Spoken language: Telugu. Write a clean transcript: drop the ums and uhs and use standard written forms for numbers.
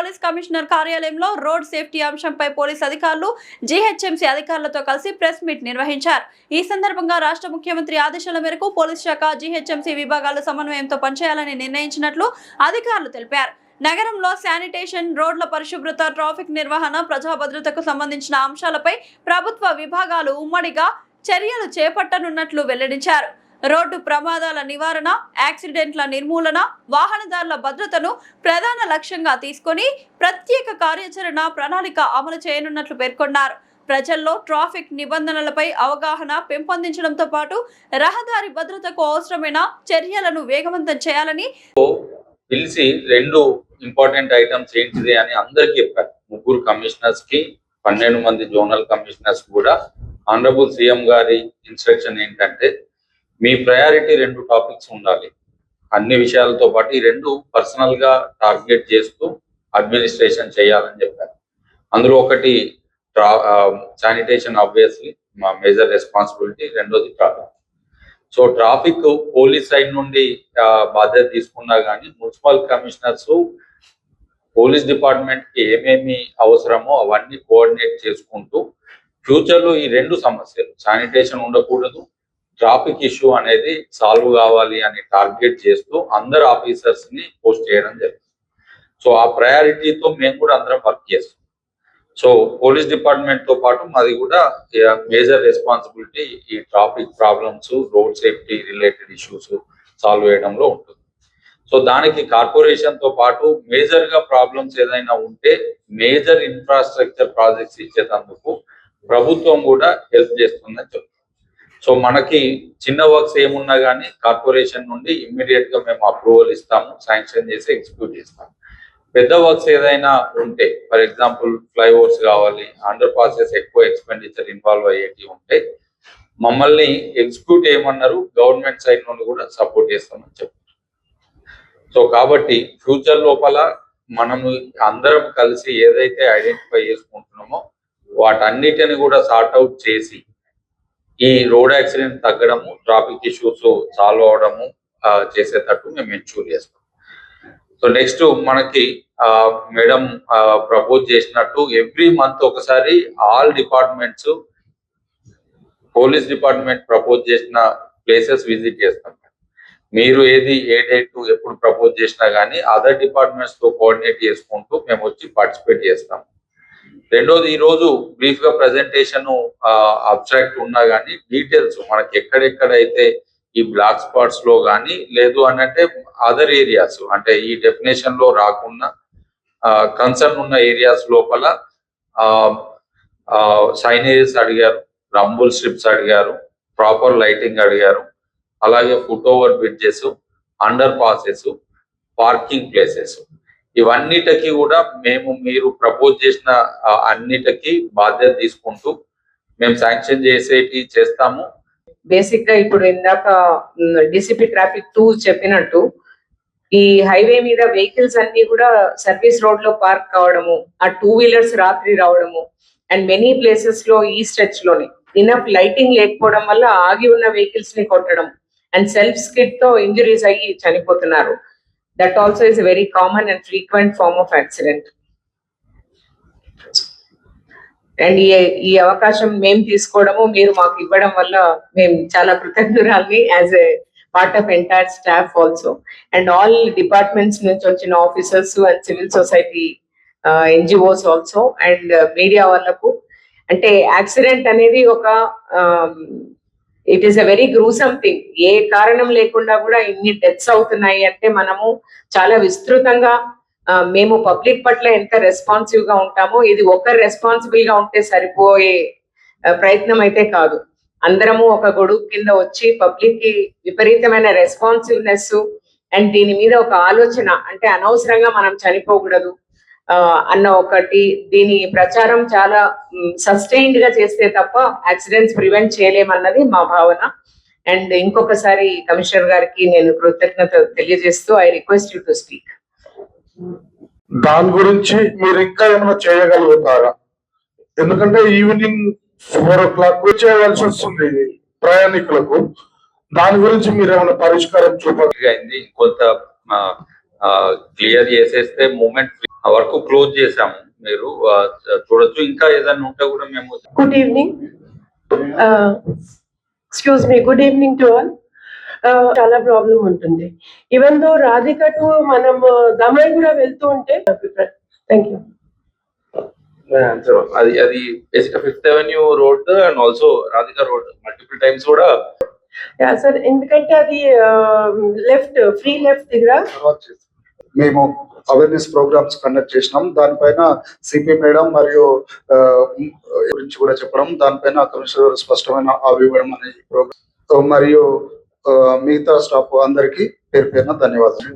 పోలీస్ కమిషనర్ కార్యాలయంలో రోడ్ సేఫ్టీ అంశంపై పోలీస్ అధికారులు జీహెచ్ఎంసీ అధికారులతో కలిసి ప్రెస్ మీట్ నిర్వహించారు. ఈ సందర్భంగా రాష్ట్ర ముఖ్యమంత్రి ఆదేశాల మేరకు పోలీస్ శాఖ జీహెచ్ఎంసీ విభాగాలు సమన్వయంతో పనిచేయాలని నిర్ణయించినట్లు అధికారులు తెలిపారు. నగరంలో శానిటేషన్, రోడ్ల పరిశుభ్రత, ట్రాఫిక్ నిర్వహణ, ప్రజా భద్రతకు సంబంధించిన అంశాలపై ప్రభుత్వ విభాగాలు ఉమ్మడిగా చర్యలు చేపట్టనున్నట్లు వెల్లడించారు. రోడ్డు ప్రమాదాల నివారణ, యాక్సిడెంట్ల నిర్మూలన, వాహనదారుల భద్రతను ప్రధాన లక్ష్యంగా తీసుకొని ప్రత్యేక కార్యాచరణ ప్రణాళిక అమలు చేయనున్నట్లు పేర్కొన్నారు. ప్రజల్లో ట్రాఫిక్ నిబంధనలపై అవగాహన పెంపొందించడంతో పాటు రహదారి భద్రతకు అవసరమైన చర్యలను వేగవంతం చేయాలని పిలిచి 2 ఇంపార్టెంట్ ఐటమ్స్ ఏంటిది అని అందరికి చెప్పారు. 3 కమిషనర్స్ కి 12 మంది జోనల్ కమిషనర్స్ కూడా ఆనరబుల్ సీఎం గారి ఇన్స్ట్రక్షన్ ఏంటంటే మీ ప్రయారిటీ 2 టాపిక్స్ ఉండాలి. అన్ని విషయాలతో పాటు ఈ 2 పర్సనల్ గా టార్గెట్ చేస్తూ అడ్మినిస్ట్రేషన్ చేయాలని చెప్పారు. అందులో ఒకటి శానిటేషన్, ఆబ్వియస్లీ మా మేజర్ రెస్పాన్సిబిలిటీ. రెండోది traffic. So traffic police side నుండి బాధ్యత తీసుకున్నా కానీ మున్సిపల్ కమిషనర్స్ పోలీస్ డిపార్ట్మెంట్ కి ఏమేమి అవసరమో అవన్నీ కోఆర్డినేట్ చేసుకుంటూ ఫ్యూచర్ లో ఈ 2 సమస్యలు శానిటేషన్ ఉండకూడదు, ట్రాఫిక్ ఇష్యూ అనేది సాల్వ్ కావాలి అని టార్గెట్ చేస్తూ అందరు ఆఫీసర్స్ ని పోస్ట్ చేయడం జరిగింది. సో ఆ ప్రయారిటీతో మేము కూడా అందరం వర్క్ చేస్తాం. సో పోలీస్ డిపార్ట్మెంట్ తో పాటు మాది కూడా మేజర్ రెస్పాన్సిబిలిటీ ఈ traffic problems, road safety related issues solve చేయడంలో ఉంటుంది. సో దానికి కార్పొరేషన్ తో పాటు మేజర్ గా ప్రాబ్లమ్స్ ఏదైనా ఉంటే మేజర్ ఇన్ఫ్రాస్ట్రక్చర్ ప్రాజెక్ట్స్ ఇచ్చేటందుకు ప్రభుత్వం కూడా హెల్ప్ చేస్తుందని చెప్తాం. సో మనకి చిన్న వర్క్స్ ఏమున్నా కానీ కార్పొరేషన్ నుండి ఇమ్మీడియట్ గా మేము అప్రూవల్ ఇస్తాము, శాంక్షన్ చేసి ఎగ్జిక్యూట్ చేస్తాము. పెద్ద వర్క్స్ ఏదైనా ఉంటే, ఫర్ ఎగ్జాంపుల్ ఫ్లైఓవర్స్ కావాలి, అండర్ పాసెస్ ఎక్కువ ఎక్స్పెండిచర్ ఇన్వాల్వ్ అయ్యేటి ఉంటే మమ్మల్ని ఎగ్జిక్యూట్ చేయమన్నారు. గవర్నమెంట్ సైడ్ నుండి కూడా సపోర్ట్ చేస్తామని చెప్పారు. సో కాబట్టి ఫ్యూచర్ లోపల మనము అందరం కలిసి ఏదైతే ఐడెంటిఫై చేసుకుంటున్నామో వాటన్నిటిని కూడా సార్ట్ అవుట్ చేసి ఈ రోడ్ యాక్సిడెంట్ తగ్గడము, ట్రాఫిక్ ఇష్యూస్ సాల్వ్ అవడము చేసేటట్టు మేము ఎన్ష్యూర్ చేస్తాం. సో నెక్స్ట్ మనకి మేడం ప్రపోజ్ చేసినట్టు ఎవ్రీ మంత్ ఒకసారి all departments, police department propose చేసిన ప్లేసెస్ విజిట్ చేస్తాం. మీరు ఏ డేట్ ఎప్పుడు ప్రపోజ్ చేసినా కానీ అదర్ డిపార్ట్మెంట్స్ తో కోఆర్డినేట్ చేసుకుంటూ మేము వచ్చి పార్టిసిపేట్ చేస్తాం. రెండోది, ఈ రోజు బ్రీఫ్ గా ప్రెజెంటేషన్ అబ్స్ట్రాక్ట్ ఉన్నా కానీ డీటెయిల్స్ మనకి ఎక్కడెక్కడైతే ఈ బ్లాక్ స్పాట్స్ లో కానీ లేదు అని అంటే అదర్ ఏరియాస్ అంటే ఈ డెఫినేషన్ లో రాకుండా కన్సర్న్ ఉన్న ఏరియాస్ లోపల సైనేజెస్ అడిగారు, రంబుల్ స్ట్రిప్స్ అడిగారు, ప్రాపర్ లైటింగ్ అడిగారు, అలాగే foot over bridges, under passes, parking places, ఇవన్నిటికీ కూడా మీరు ప్రపోజ్ చేసిన అన్నిటికీ బాధ్యత తీసుకుంటూ మేము శాంక్షన్ చేసేటి చేస్తాము. బేసిక్ గా ఇప్పుడు ఇందాక డిసిపి ట్రాఫిక్ 2 చెప్పినట్టు ఈ హైవే మీద వెహికల్స్ అన్ని కూడా సర్వీస్ రోడ్ లో పార్క్ కావడము, ఆ 2 వీలర్స్ రాత్రి రావడము, అండ్ మెనీ ప్లేసెస్ లో ఈ స్ట్రెచ్ లోనే ఇనఫ్ లైటింగ్ లేకపోవడం వల్ల ఆగి ఉన్న వెహికల్స్ ని కొట్టడం అండ్ సెల్ఫ్ స్కిడ్ తో ఇంజురీస్ అయ్యి చనిపోతున్నారు. That also is a very common and frequent form of accident. And ఈ అవకాశం మేము తీసుకోవడము, మీరు మాకు ఇవ్వడం వల్ల మేము చాలా కృతజ్ఞురాల్ని as a part of entire staff also and all departments నుంచి వచ్చిన officers and civil society NGOs also and media వాళ్ళకు. అంటే యాక్సిడెంట్ అనేది ఒక it is a very gruesome thing. ఏ కారణం లేకుండా కూడా ఇన్ని డెత్స్ అవుతున్నాయి అంటే మనము చాలా విస్తృతంగా మేము పబ్లిక్ పట్ల ఎంత రెస్పాన్సివ్ గా ఉంటామో, ఇది ఒకరు రెస్పాన్సిబుల్ గా ఉంటే సరిపోయే ప్రయత్నం అయితే కాదు. అందరము ఒక గొడుగు కింద వచ్చి పబ్లిక్ కి విపరీతమైన రెస్పాన్సివ్నెస్ అండ్ దీని మీద ఒక ఆలోచన, అంటే అనవసరంగా మనం చనిపోకూడదు అన్న ఒకటి, దీని ప్రచారం చాలా సస్టైన్డ్ గా చేస్తే తప్ప యాక్సిడెంట్స్ ప్రివెంట్ చేయలేమన్నది మా భావన. అండ్ ఇంకొకసారి కమిషనర్ గారికి నేను కృతజ్ఞత తెలియజేస్తూ I request you to speak. దాని గురించి మీరు ఇంకా ఏమైనా చేయగలుగుతారా? ఎందుకంటే ఈవినింగ్ 4 o'clock చేయవలసి వస్తుంది ప్రయాణికులకు. దాని గురించి మీరు ఏమైనా పరిష్కారం చూపాలి? కొంత క్లియర్ చేసేస్తే మూమెంట్ వర్క్ క్లోజ్ చేసాము. మీరు చూడొచ్చు. ఇంకా ఏదైనా ఉంటే కూడా మేము Good evening. Excuse me. Good evening to all. చాలా ప్రాబ్లం ఉంటుంది. ఈవెన్ దో రాధిక టు మనం దమై కూడా వెళ్తూ ఉంటే థ్యాంక్ యూ. అది basic 5th Avenue road and also Radhika wrote multiple times కూడా యా సార్, ఎందుకంటే అది లెఫ్ట్ ఫ్రీ లెఫ్ట్ దగ్గర మేము అవేర్నెస్ ప్రోగ్రామ్స్ కండక్ట్ చేసినాం. దానిపైన సిపి మేడం మరియు గురించి కూడా చెప్పడం, దానిపైన కమిషనర్ గారు స్పష్టమైన అవి ఇవ్వడం అనేది ప్రోగ్రామ్ మరియు మిగతా స్టాఫ్ అందరికీ పేరు పేరున ధన్యవాదాలు.